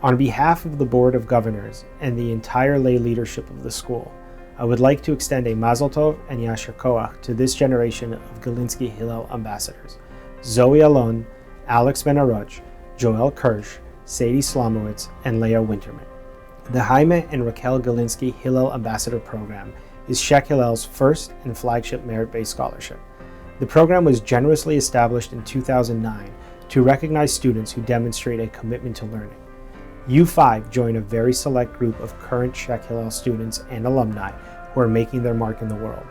On behalf of the Board of Governors and the entire lay leadership of the school, I would like to extend a Mazel Tov and Yasher Koach to this generation of Gilinski Hillel ambassadors: Zoe Alon, Alex Ben-Aroch, Joel Kirsch, Sadie Slomowitz, and Leah Winterman. The Jaime and Raquel Gilinski Hillel Ambassador Program is Scheck Hillel's first and flagship merit-based scholarship. The program was generously established in 2009 to recognize students who demonstrate a commitment to learning. You 5 join a very select group of current Scheck Hillel students and alumni who are making their mark in the world.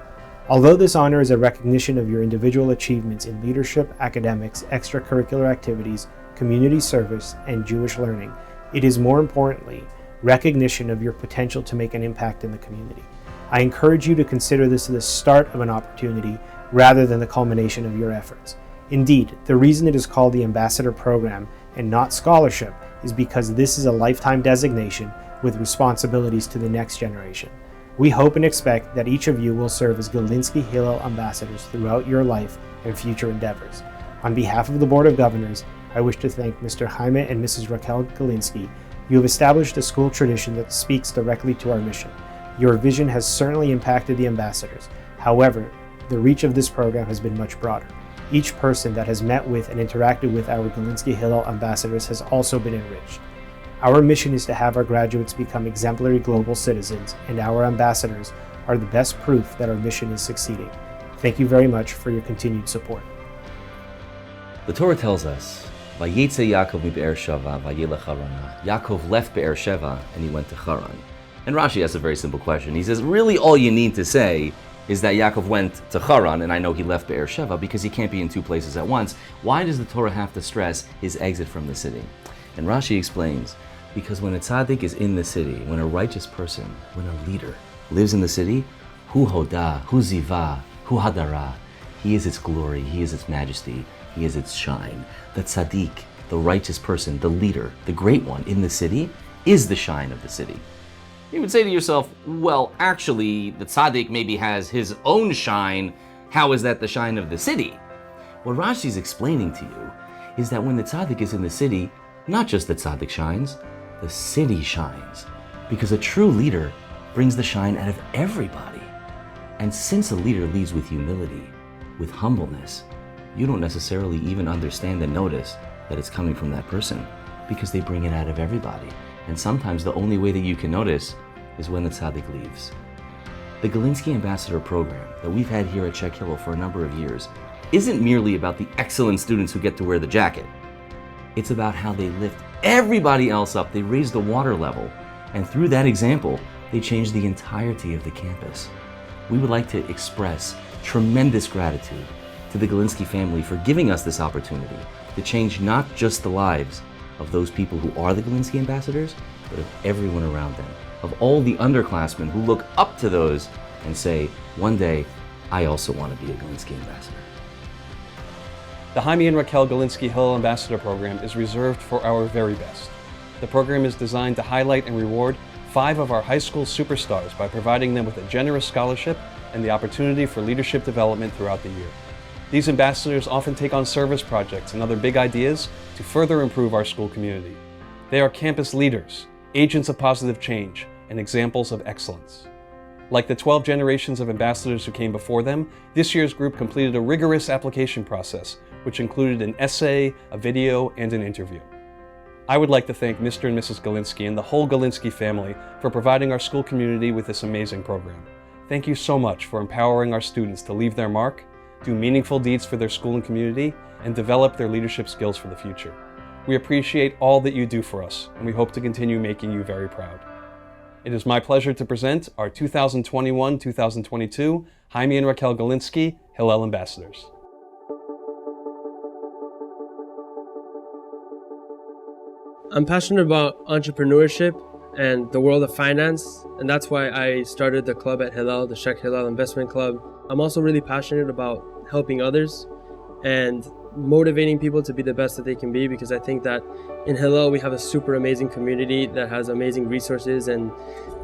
Although this honor is a recognition of your individual achievements in leadership, academics, extracurricular activities, community service, and Jewish learning, it is more importantly recognition of your potential to make an impact in the community. I encourage you to consider this the start of an opportunity rather than the culmination of your efforts. Indeed, the reason it is called the Ambassador Program and not scholarship is because this is a lifetime designation with responsibilities to the next generation. We hope and expect that each of you will serve as Gilinski Hillel ambassadors throughout your life and future endeavors. On behalf of the Board of Governors, I wish to thank Mr. Jaime and Mrs. Raquel Gilinski. You have established a school tradition that speaks directly to our mission. Your vision has certainly impacted the ambassadors. However, the reach of this program has been much broader. Each person that has met with and interacted with our Gilinski Hillel ambassadors has also been enriched. Our mission is to have our graduates become exemplary global citizens, and our ambassadors are the best proof that our mission is succeeding. Thank you very much for your continued support. The Torah tells us, Vayetze Yaakov mi Be'er Sheva vayelech Harana. Yaakov left Be'er Sheva and he went to Haran. And Rashi asks a very simple question. He says, really all you need to say is that Yaakov went to Haran, and I know he left Be'er Sheva because he can't be in two places at once. Why does the Torah have to stress his exit from the city? And Rashi explains, because when a tzaddik is in the city, when a righteous person, when a leader lives in the city, hu hoda, hu ziva, hu hadara, he is its glory, he is its majesty, he is its shine. The tzaddik, the righteous person, the leader, the great one in the city, is the shine of the city. You would say to yourself, well, actually, the tzaddik maybe has his own shine. How is that the shine of the city? What Rashi is explaining to you is that when the tzaddik is in the city, not just the tzaddik shines, the city shines. Because a true leader brings the shine out of everybody. And since a leader leads with humility, with humbleness, you don't necessarily even understand and notice that it's coming from that person, because they bring it out of everybody. And sometimes the only way that you can notice is when the tzaddik leaves. The Gilinski Ambassador Program that we've had here at Scheck Hillel for a number of years isn't merely about the excellent students who get to wear the jacket. It's about how they lift everybody else up, they raise the water level, and through that example, they change the entirety of the campus. We would like to express tremendous gratitude to the Gilinski family for giving us this opportunity to change not just the lives of those people who are the Gilinski ambassadors, but of everyone around them, of all the underclassmen who look up to those and say, one day, I also want to be a Gilinski ambassador. The Jaime and Raquel Gilinski Hillel Ambassador Program is reserved for our very best. The program is designed to highlight and reward 5 of our high school superstars by providing them with a generous scholarship and the opportunity for leadership development throughout the year. These ambassadors often take on service projects and other big ideas to further improve our school community. They are campus leaders, agents of positive change, and examples of excellence. Like the 12 generations of ambassadors who came before them, this year's group completed a rigorous application process, which included an essay, a video, and an interview. I would like to thank Mr. and Mrs. Gilinski and the whole Gilinski family for providing our school community with this amazing program. Thank you so much for empowering our students to leave their mark, do meaningful deeds for their school and community, and develop their leadership skills for the future. We appreciate all that you do for us, and we hope to continue making you very proud. It is my pleasure to present our 2021-2022 Jaime and Raquel Gilinski Hillel Ambassadors. I'm passionate about entrepreneurship and the world of finance, and that's why I started the club at Hillel, the Scheck Hillel Investment Club. I'm also really passionate about helping others and motivating people to be the best that they can be, because I think that in Hillel we have a super amazing community that has amazing resources and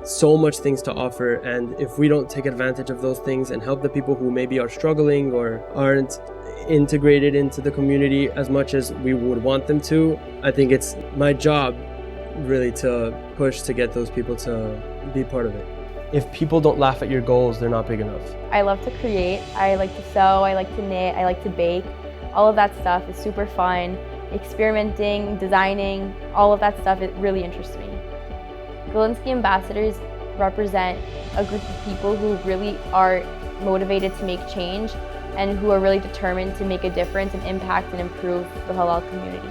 so much things to offer, and if we don't take advantage of those things and help the people who maybe are struggling or aren't integrated into the community as much as we would want them to, I think it's my job really to push to get those people to be part of it. If people don't laugh at your goals, they're not big enough. I love to create. I like to sew, I like to knit, I like to bake. All of that stuff is super fun. Experimenting, designing, all of that stuff, it really interests me. Gilinski ambassadors represent a group of people who really are motivated to make change and who are really determined to make a difference and impact and improve the halal community.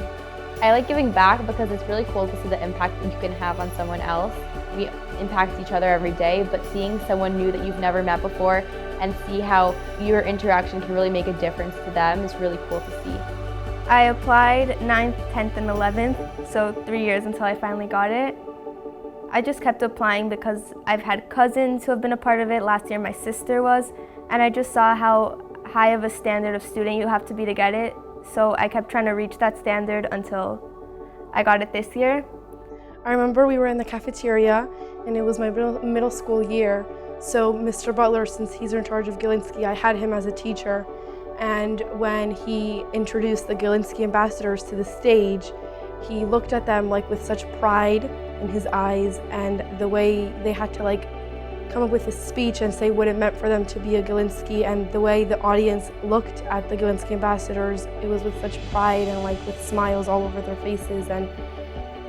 I like giving back because it's really cool to see the impact that you can have on someone else. We impact each other every day, but seeing someone new that you've never met before and see how your interaction can really make a difference to them is really cool to see. I applied 9th, 10th, and 11th, so 3 years until I finally got it. I just kept applying because I've had cousins who have been a part of it. Last year my sister was, and I just saw how high of a standard of student you have to be to get it. So I kept trying to reach that standard until I got it this year. I remember we were in the cafeteria and it was my middle school year. So Mr. Butler, since he's in charge of Gilinski, I had him as a teacher. And when he introduced the Gilinski ambassadors to the stage, he looked at them like with such pride in his eyes, and the way they had to like come up with a speech and say what it meant for them to be a Gilinski, and the way the audience looked at the Gilinski ambassadors, it was with such pride and like with smiles all over their faces. And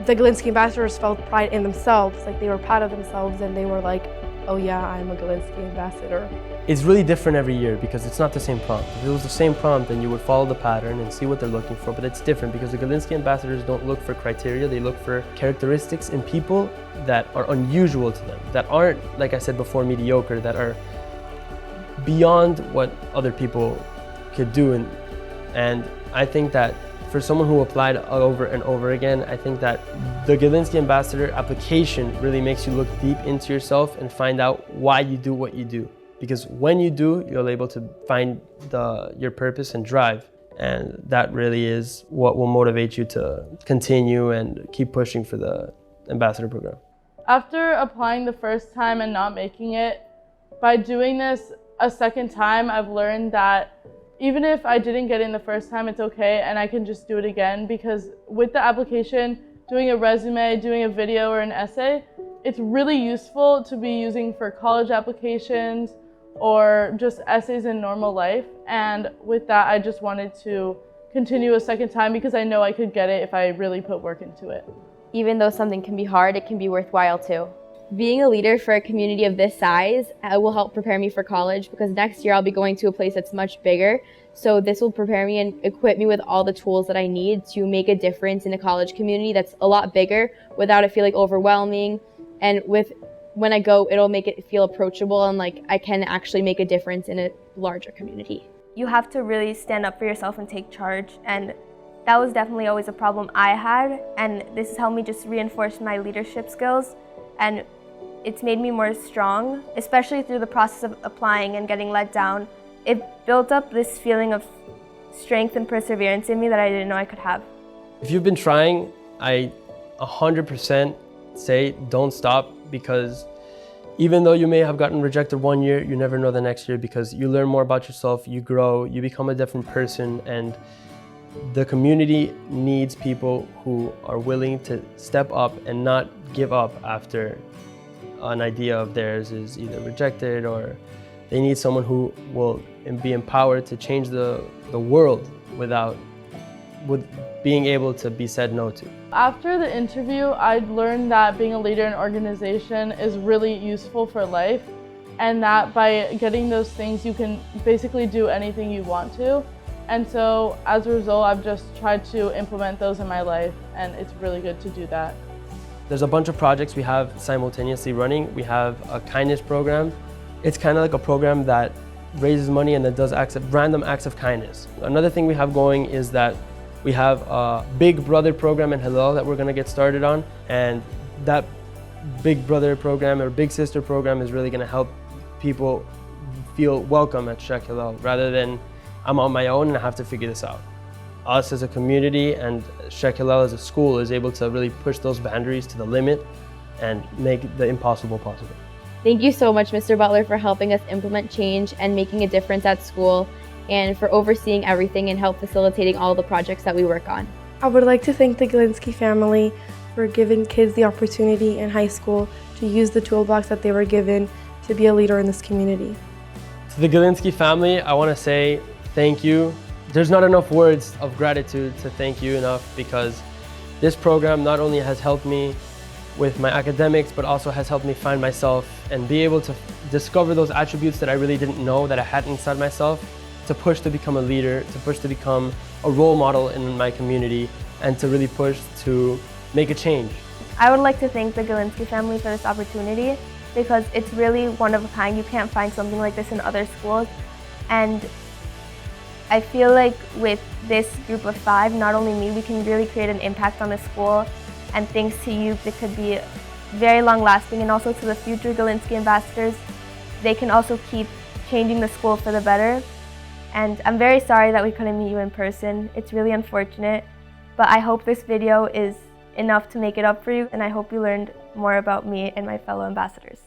the Gilinski ambassadors felt pride in themselves, like they were proud of themselves, and they were like, oh yeah, I'm a Gilinski ambassador. It's really different every year because it's not the same prompt. If it was the same prompt, then you would follow the pattern and see what they're looking for, but it's different because the Gilinski ambassadors don't look for criteria, they look for characteristics in people that are unusual to them, that aren't, like I said before, mediocre, that are beyond what other people could do. And I think that for someone who applied over and over again, I think that the Gilinski ambassador application really makes you look deep into yourself and find out why you do what you do. Because when you do, you're able to find your purpose and drive. And that really is what will motivate you to continue and keep pushing for the ambassador program. After applying the first time and not making it, by doing this a second time, I've learned that even if I didn't get in the first time, it's okay, and I can just do it again, because with the application, doing a resume, doing a video or an essay, it's really useful to be using for college applications or just essays in normal life. And with that, I just wanted to continue a second time because I know I could get it if I really put work into it. Even though something can be hard, it can be worthwhile too. Being a leader for a community of this size will help prepare me for college, because next year I'll be going to a place that's much bigger. So this will prepare me and equip me with all the tools that I need to make a difference in a college community that's a lot bigger without it feeling overwhelming. And when I go, it'll make it feel approachable and like I can actually make a difference in a larger community. You have to really stand up for yourself and take charge, and that was definitely always a problem I had, and this has helped me just reinforce my leadership skills, and it's made me more strong, especially through the process of applying and getting let down. It built up this feeling of strength and perseverance in me that I didn't know I could have. If you've been trying, I 100% say don't stop, because even though you may have gotten rejected one year, you never know the next year, because you learn more about yourself, you grow, you become a different person, and the community needs people who are willing to step up and not give up after an idea of theirs is either rejected, or they need someone who will be empowered to change the world with being able to be said no to. After the interview, I learned that being a leader in an organization is really useful for life, and that by getting those things, you can basically do anything you want to. And so as a result, I've just tried to implement those in my life, and it's really good to do that. There's a bunch of projects we have simultaneously running. We have a kindness program. It's kind of like a program that raises money and that does random acts of kindness. Another thing we have going is that we have a Big Brother program in Hillel that we're going to get started on, and that Big Brother program or Big Sister program is really going to help people feel welcome at Scheck Hillel, rather than I'm on my own and I have to figure this out. Us as a community and Scheck Hillel as a school is able to really push those boundaries to the limit and make the impossible possible. Thank you so much, Mr. Butler, for helping us implement change and making a difference at school, and for overseeing everything and help facilitating all the projects that we work on. I would like to thank the Gilinski family for for giving kids the opportunity in high school to use the toolbox that they were given to be a leader in this community. To the Gilinski family, I want to say thank you. There's not enough words of gratitude to thank you enough, because this program not only has helped me with my academics, but also has helped me find myself and be able to discover those attributes that I really didn't know that I had inside myself, to push to become a leader, to push to become a role model in my community, and to really push to make a change. I would like to thank the Gilinski family for this opportunity, because it's really one of a kind. You can't find something like this in other schools. And I feel like with this group of 5, not only me, we can really create an impact on the school, and thanks to you, it could be very long lasting, and also to the future Gilinski ambassadors, they can also keep changing the school for the better. And I'm very sorry that we couldn't meet you in person. It's really unfortunate, but I hope this video is enough to make it up for you, and I hope you learned more about me and my fellow ambassadors.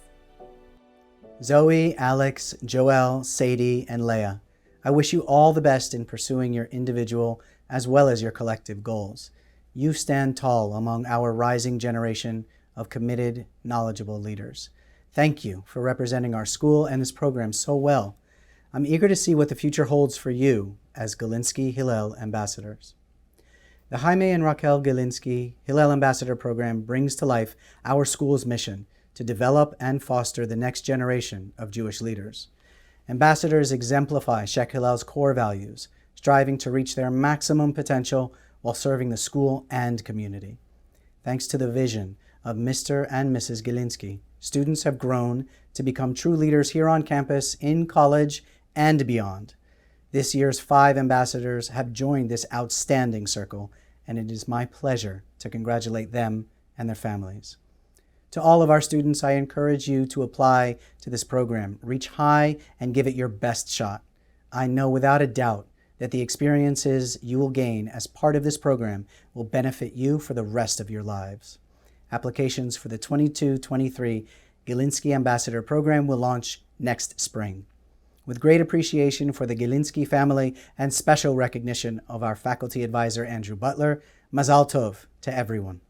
Zoe, Alex, Joelle, Sadie, and Leah, I wish you all the best in pursuing your individual as well as your collective goals. You stand tall among our rising generation of committed, knowledgeable leaders. Thank you for representing our school and this program so well. I'm eager to see what the future holds for you as Gilinski Hillel ambassadors. The Jaime and Raquel Gilinski Hillel Ambassador Program brings to life our school's mission to develop and foster the next generation of Jewish leaders. Ambassadors exemplify Scheck Hillel's core values, striving to reach their maximum potential while serving the school and community. Thanks to the vision of Mr. and Mrs. Gilinski, students have grown to become true leaders here on campus, in college, and beyond. This year's 5 ambassadors have joined this outstanding circle, and it is my pleasure to congratulate them and their families. To all of our students, I encourage you to apply to this program. Reach high and give it your best shot. I know without a doubt that the experiences you will gain as part of this program will benefit you for the rest of your lives. Applications for the 22-23 Gilinski Ambassador Program will launch next spring. With great appreciation for the Gilinski family and special recognition of our faculty advisor, Andrew Butler, Mazal Tov to everyone.